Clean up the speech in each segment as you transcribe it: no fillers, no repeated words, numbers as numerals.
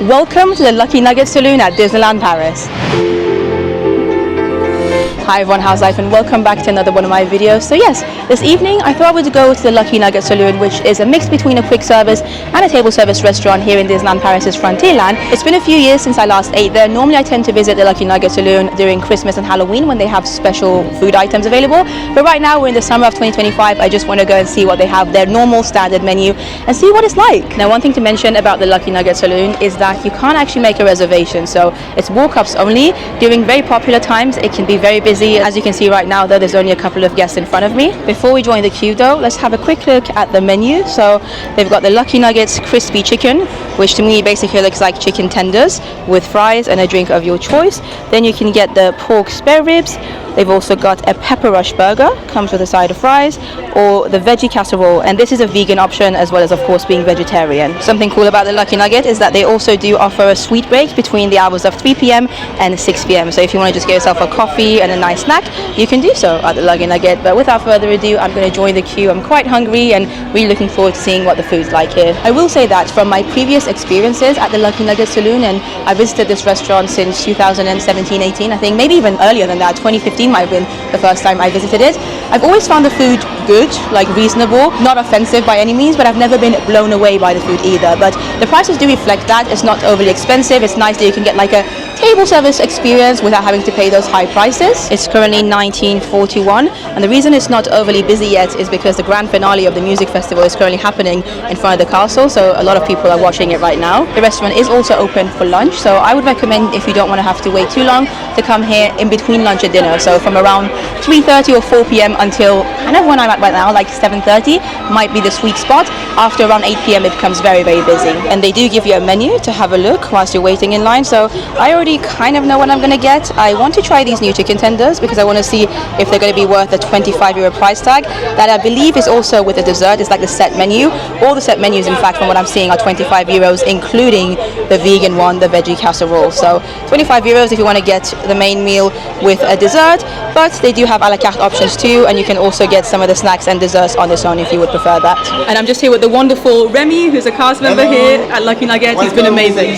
Welcome to the Lucky NUGGET Saloon at Disneyland Paris. Hi everyone, how's life, and welcome back to another one of my videos. So yes, this evening I thought I would go to the Lucky NUGGET Saloon, which is a mix between a quick service and a table service restaurant here in Disneyland Paris' Frontierland. It's been a few years since I last ate there. Normally I tend to visit the Lucky NUGGET Saloon during Christmas and Halloween when they have special food items available. But right now we're in the summer of 2025. I just want to go and see what they have, their normal standard menu, and see what it's like. Now, one thing to mention about the Lucky NUGGET Saloon is that you can't actually make a reservation, so it's walk-ups only. During very popular times it can be very busy. As you can see right now though, there's only a couple of guests in front of me. Before we join the queue though, let's have a quick look at the menu. So they've got the Lucky Nuggets crispy chicken, which to me basically looks like chicken tenders with fries and a drink of your choice. Then you can get the pork spare ribs. They've also got a pepper rush burger, comes with a side of fries, or the veggie casserole, and this is a vegan option as well as of course being vegetarian. Something cool about the Lucky Nugget is that they also do offer a sweet break between the hours of 3 p.m. and 6 p.m. So if you want to just get yourself a coffee and a nice snack, you can do so at the Lucky Nugget. But without further ado, I'm going to join the queue. I'm quite hungry and really looking forward to seeing what the food's like here. I will say that from my previous experiences at the Lucky Nugget Saloon, and I visited this restaurant since 2017-18, I think, maybe even earlier than that, 2015 might have been the first time I visited it. I've always found the food good, like reasonable, not offensive by any means, but I've never been blown away by the food either. But the prices do reflect that. It's not overly expensive. It's nice that you can get like a table service experience without having to pay those high prices. It's currently 19:41, and the reason it's not overly busy yet is because the grand finale of the music festival is currently happening in front of the castle, so a lot of people are watching it right now. The restaurant is also open for lunch, so I would recommend, if you don't want to have to wait too long, to come here in between lunch and dinner. So from around 3:30 or 4 p.m. until kind of when I'm at right now, like 7:30, might be the sweet spot. After around 8 p.m. it becomes very, very busy. And they do give you a menu to have a look whilst you're waiting in line, so I already kind of know what I'm going to get. I want to try these new chicken tenders because I want to see if they're going to be worth the €25 price tag. That I believe is also with the dessert. It's like the set menu. All the set menus, in fact, from what I'm seeing, are €25, including the vegan one, the veggie casserole. So €25 if you want to get the main meal with a dessert, but they do have a la carte options too, and you can also get some of the snacks and desserts on its own if you would prefer that. And I'm just here with the wonderful Remy, who's a cast member here at Lucky Nugget. He's been amazing.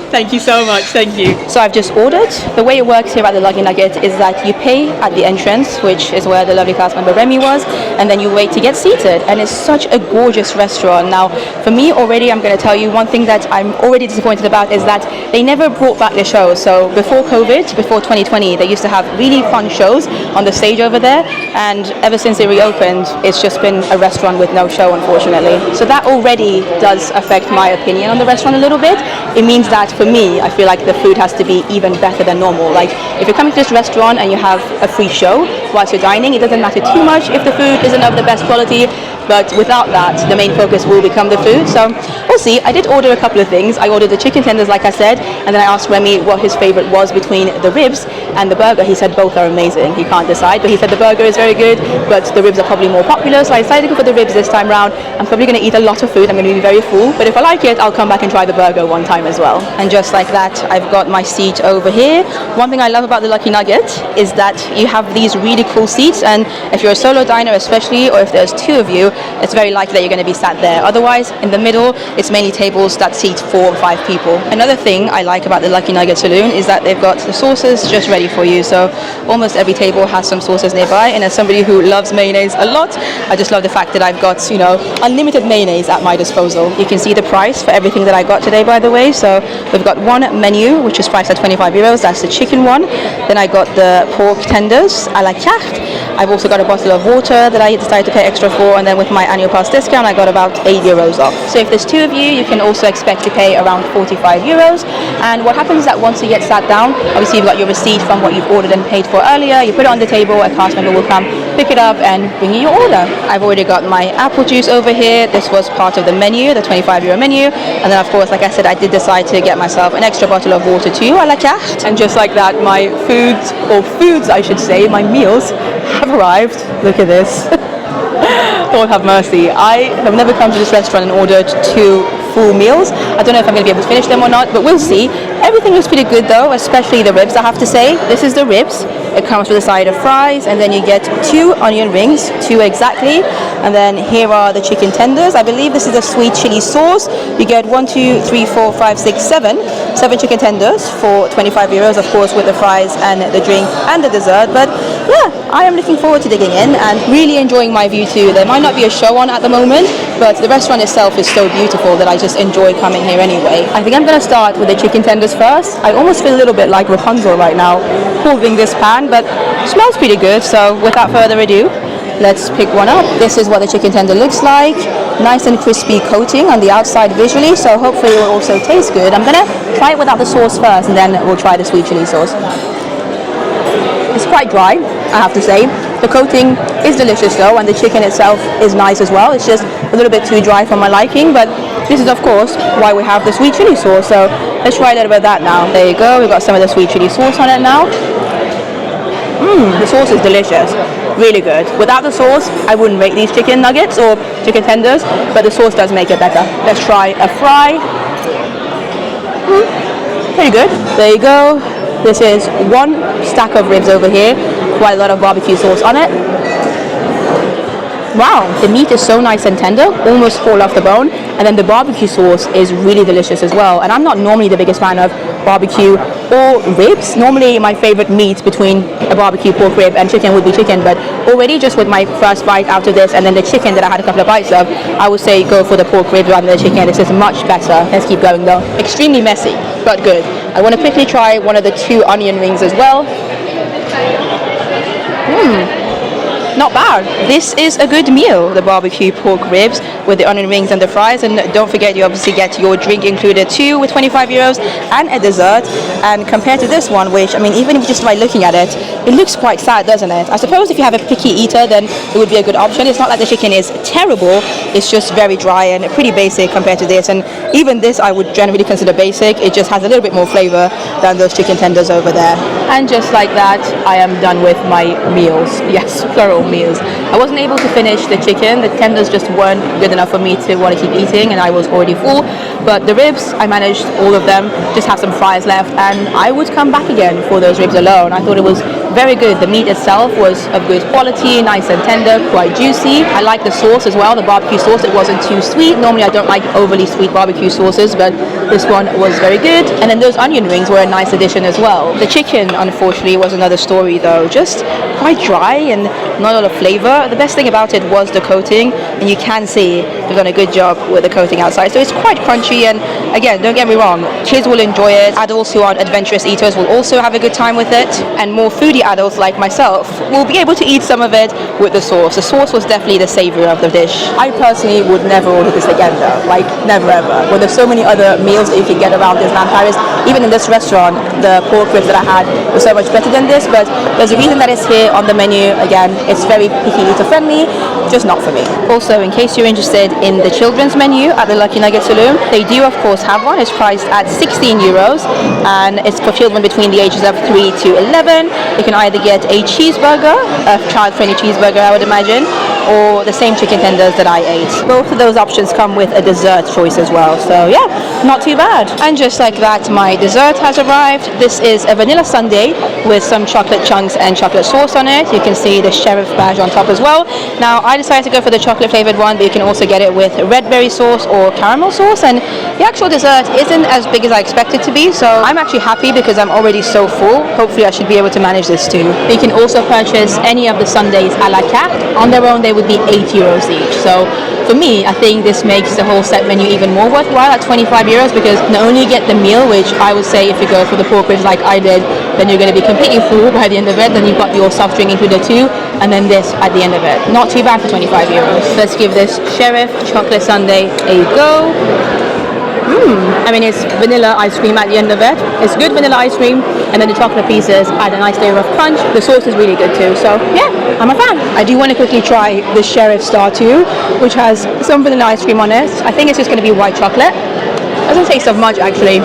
Thank you so much, thank you. So I've just ordered. The way it works here at the Lucky Nugget is that you pay at the entrance, which is where the lovely cast member Remy was, and then you wait to get seated. And it's such a gorgeous restaurant. Now, for me already, I'm going to tell you one thing that I'm already disappointed about is that they never brought back the shows. So before COVID, before 2020, they used to have really fun shows on the stage over there, and ever since they reopened, it's just been a restaurant with no show, unfortunately. So that already does affect my opinion on the restaurant a little bit. It means that for me, I feel like the food has to be even better than normal. Like, if you're coming to this restaurant and you have a free show whilst you're dining, it doesn't matter too much if the food isn't of the best quality, but without that, the main focus will become the food. So we'll see. I did order a couple of things. I ordered the chicken tenders, like I said, and then I asked Remy what his favorite was between the ribs and the burger. He said both are amazing. He can't decide, but he said the burger is very good, but the ribs are probably more popular, so I decided to go for the ribs this time round. I'm probably going to eat a lot of food. I'm going to be very full, but if I like it, I'll come back and try the burger one time as well. And just like that, I've got my seat over here. One thing I love about the Lucky Nugget is that you have these really cool seats, and if you're a solo diner especially, or if there's two of you, it's very likely that you're going to be sat there. Otherwise, in the middle, it's mainly tables that seat 4 or 5 people. Another thing I like about the Lucky Nugget Saloon is that they've got the sauces just ready for you. So almost every table has some sauces nearby, and as somebody who loves mayonnaise a lot, I just love the fact that I've got, you know, unlimited mayonnaise at my disposal. You can see the price for everything that I got today, by the way. So we've got one menu, which is priced at €25. That's the chicken one. Then I got the pork tenders a la carte. I've also got a bottle of water that I decided to pay extra for, and then with my annual pass discount, I got about €8 off. So if there's 2 of you, you can also expect to pay around €45. And what happens is that once you get sat down, obviously you've got your receipt from what you've ordered and paid for earlier. You put it on the table, a cast member will come, pick it up, and bring you your order. I've already got my apple juice over here. This was part of the menu, the €25 menu. And then, of course, like I said, I did decide to get myself an extra bottle of water too, a la carte. And just like that, my foods, I should say, my meals have arrived. Look at this. Lord have mercy. I have never come to this restaurant and ordered 2 full meals. I don't know if I'm going to be able to finish them or not, but we'll see. Everything looks pretty good though, especially the ribs, I have to say. This is the ribs. It comes with a side of fries, and then you get 2 onion rings, 2 exactly. And then here are the chicken tenders. I believe this is a sweet chili sauce. You get 1, 2, 3, 4, 5, 6, 7 chicken tenders for 25 euros, of course, with the fries and the drink and the dessert. But yeah, I am looking forward to digging in and really enjoying my view too. There might not be a show on at the moment, but the restaurant itself is so beautiful that I just enjoy coming here anyway. I think I'm going to start with the chicken tenders first. I almost feel a little bit like Rapunzel right now, holding this pan, but it smells pretty good. So without further ado, let's pick one up. This is what the chicken tender looks like. Nice and crispy coating on the outside visually, so hopefully it will also taste good. I'm gonna try it without the sauce first, and then we'll try the sweet chili sauce. It's quite dry, I have to say. The coating is delicious though, and the chicken itself is nice as well. It's just a little bit too dry for my liking, but this is of course why we have the sweet chili sauce. So let's try a little bit of that now. There you go, we've got some of the sweet chili sauce on it now. The sauce is delicious, really good. Without the sauce, I wouldn't rate these chicken nuggets or chicken tenders, but the sauce does make it better. Let's try a fry. Pretty good. There you go. This is 1 stack of ribs over here, quite a lot of barbecue sauce on it. Wow, the meat is so nice and tender, almost fall off the bone, and then the barbecue sauce is really delicious as well. And I'm not normally the biggest fan of barbecue or ribs. Normally my favorite meat between a barbecue pork rib and chicken would be chicken, but already just with my first bite out of this and then the chicken that I had a couple of bites of, I would say go for the pork rib rather than the chicken. This is much better. Let's keep going though. Extremely messy, but good. I want to quickly try one of the 2 onion rings as well. Not bad. This is a good meal, the barbecue pork ribs with the onion rings and the fries. And don't forget, you obviously get your drink included too with 25 euros and a dessert. And compared to this one, which, I mean, even if just by looking at it, it looks quite sad, doesn't it? I suppose if you have a picky eater, then it would be a good option. It's not like the chicken is terrible. It's just very dry and pretty basic compared to this. And even this I would generally consider basic. It just has a little bit more flavor than those chicken tenders over there. And just like that, I am done with my meals. Yes, plural meals. I wasn't able to finish the chicken. The tenders just weren't good enough for me to want to keep eating, and I was already full. But the ribs, I managed all of them. Just have some fries left, and I would come back again for those ribs alone. I thought it was very good. The meat itself was of good quality, nice and tender, quite juicy. I like the sauce as well, the barbecue sauce. It wasn't too sweet. Normally I don't like overly sweet barbecue sauces, but this one was very good. And then those onion rings were a nice addition as well. The chicken, unfortunately, was another story though. Just quite dry and not a lot of flavor. The best thing about it was the coating, and you can see they've done a good job with the coating outside. So it's quite crunchy, and again, don't get me wrong, kids will enjoy it. Adults who aren't adventurous eaters will also have a good time with it, and more foodie adults like myself will be able to eat some of it with the sauce. The sauce was definitely the savior of the dish. I personally would never order this again though, like never ever. When there's so many other meals that you can get around Disneyland Paris, even in this restaurant, the pork ribs that I had were so much better than this, but there's a reason that it's here on the menu. Again, it's very picky eater friendly, just not for me. Also, in case you're interested in the children's menu at the Lucky Nugget Saloon, they do of course have one. It's priced at 16 euros and it's for children between the ages of 3 to 11. You can either get a cheeseburger, a child-friendly cheeseburger I would imagine, or the same chicken tenders that I ate. Both of those options come with a dessert choice as well, so yeah, not too bad. And just like that, my dessert has arrived. This is a vanilla sundae with some chocolate chunks and chocolate sauce on it. You can see the sheriff badge on top as well. Now I decided to go for the chocolate flavored one, but you can also get it with red berry sauce or caramel sauce, and the actual dessert isn't as big as I expected to be, so I'm actually happy because I'm already so full. Hopefully I should be able to manage this too. You can also purchase any of the sundaes a la carte. On their own they would be 8 euros each. So for me, I think this makes the whole set menu even more worthwhile at 25 euros, because not only you get the meal, which I would say if you go for the pork ribs like I did, then you're going to be completely full by the end of it. Then you've got your soft drink included too, and then this at the end of it. Not too bad for 25 euros. Let's give this sheriff chocolate sundae a go. I mean, it's vanilla ice cream at the end of it. It's good vanilla ice cream, and then the chocolate pieces add a nice layer of crunch. The sauce is really good too, so yeah, I'm a fan. I do want to quickly try the Sheriff Star too, which has some vanilla ice cream on it. I think it's just going to be white chocolate. Doesn't taste of much actually.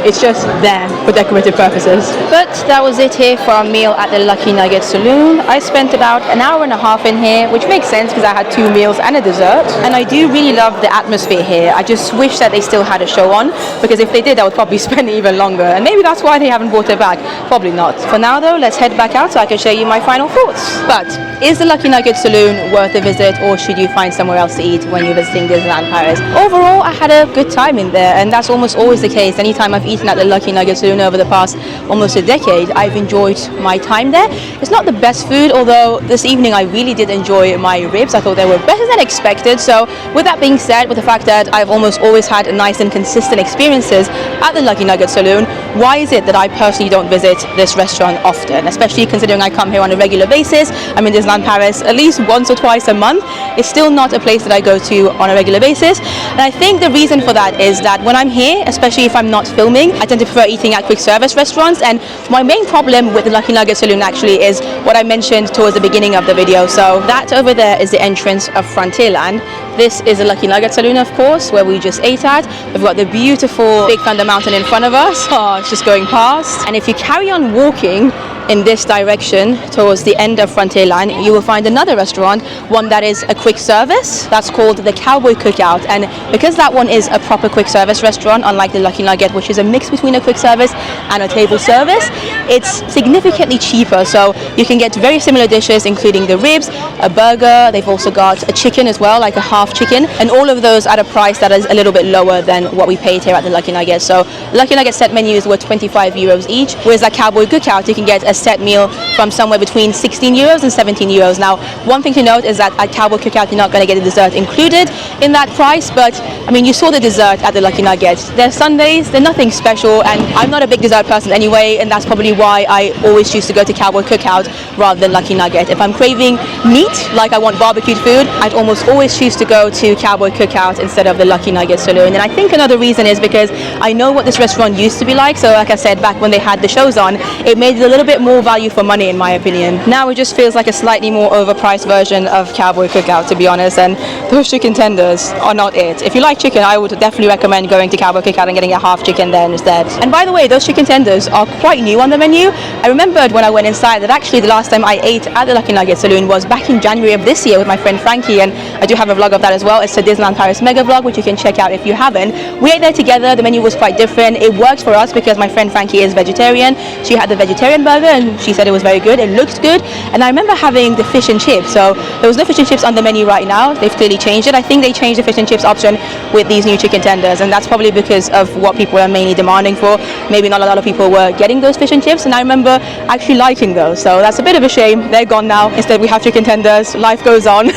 It's just there for decorative purposes. But that was it here for our meal at the Lucky Nugget Saloon. I spent about an hour and a half in here, which makes sense because I had 2 meals and a dessert. And I do really love the atmosphere here. I just wish that they still had a show on, because if they did, I would probably spend even longer. And maybe that's why they haven't brought it back. Probably not. For now though, let's head back out so I can show you my final thoughts. But is the Lucky Nugget Saloon worth a visit, or should you find somewhere else to eat when you're visiting Disneyland Paris? Overall, I had a good time in there, and that's almost always the case. Anytime I've eaten at the Lucky Nugget Saloon over the past almost a decade, I've enjoyed my time there. It's not the best food, although this evening I really did enjoy my ribs. I thought they were better than expected. So with that being said, with the fact that I've almost always had nice and consistent experiences at the Lucky Nugget Saloon, why is it that I personally don't visit this restaurant often? Especially considering I come here on a regular basis. I'm in Disneyland Paris at least once or twice a month. It's still not a place that I go to on a regular basis. And I think the reason for that is that when I'm here, especially if I'm not filming, I tend to prefer eating at quick service restaurants. And my main problem with the Lucky Nugget Saloon actually is what I mentioned towards the beginning of the video. So that over there is the entrance of Frontierland. This is the Lucky Nugget Saloon, of course, where we just ate at. We've got the beautiful Big Thunder Mountain in front of us. Oh, it's just going past. And if you carry on walking in this direction towards the end of Frontierland, you will find another restaurant, one that is a quick service. That's called the Cowboy Cookout. And because that one is a proper quick service restaurant, unlike the Lucky Nugget, which is a mix between a quick service and a table service, it's significantly cheaper. So you can get very similar dishes, including the ribs, a burger. They've also got a chicken as well, like a half chicken, and all of those at a price that is a little bit lower than what we paid here at the Lucky Nugget. So Lucky Nugget set menus were 25 euros each, whereas that Cowboy Cookout, you can get a set meal from somewhere between 16 euros and 17 euros. Now, one thing to note is that at Cowboy Cookout, you're not going to get the dessert included in that price, but I mean, you saw the dessert at the Lucky Nugget. They're sundaes, they're nothing special, and I'm not a big dessert person anyway, and that's probably why I always choose to go to Cowboy Cookout rather than Lucky Nugget. If I'm craving meat, like I want barbecued food, I'd almost always choose to go to Cowboy Cookout instead of the Lucky Nugget Saloon. And I think another reason is because I know what this restaurant used to be like. So like I said, back when they had the shows on, it made it a little bit more value for money in my opinion. Now it just feels like a slightly more overpriced version of Cowboy Cookout, to be honest, and those chicken tenders are not it. If you like chicken, I would definitely recommend going to Cowboy Cookout and getting a half chicken there instead. And by the way, those chicken tenders are quite new on the menu. I remembered when I went inside that actually the last time I ate at the Lucky Nugget Saloon was back in January of this year with my friend Frankie, and I do have a vlog of that as well. It's a Disneyland Paris mega vlog, which you can check out if you haven't. We ate there together. The menu was quite different. It worked for us because my friend Frankie is vegetarian. She had the vegetarian burger and she said it was very good. It looked good. And I remember having the fish and chips. So there was no fish and chips on the menu right now. They've clearly changed it. I think they changed the fish and chips option with these new chicken tenders, and that's probably because of what people are mainly demanding for. Maybe not a lot of people were getting those fish and chips, and I remember actually liking those. So that's a bit of a shame. They're gone now. Instead we have chicken tenders. Life goes on.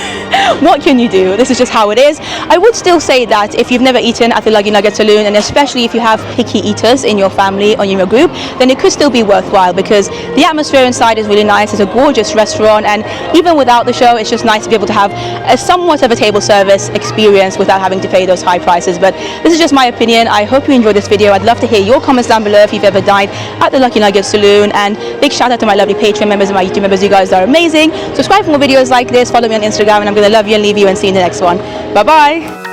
What can you do? This is just how it is. I would still say that if you've never eaten at the Lucky Nugget Saloon, and especially if you have picky eaters in your family or in your group, then it could still be worthwhile because the atmosphere inside is really nice. It's a gorgeous restaurant, and even without the show, it's just nice to be able to have a somewhat of a table service experience without having to pay those high prices. But this is just my opinion. I hope you enjoyed this video. I'd love to hear your comments down below if you've ever dined at the Lucky Nugget Saloon, and big shout out to my lovely Patreon members and my YouTube members. You guys are amazing. Subscribe for more videos like this. Follow me on Instagram, and I'm going to love you and leave you and see you in the next one. Bye bye.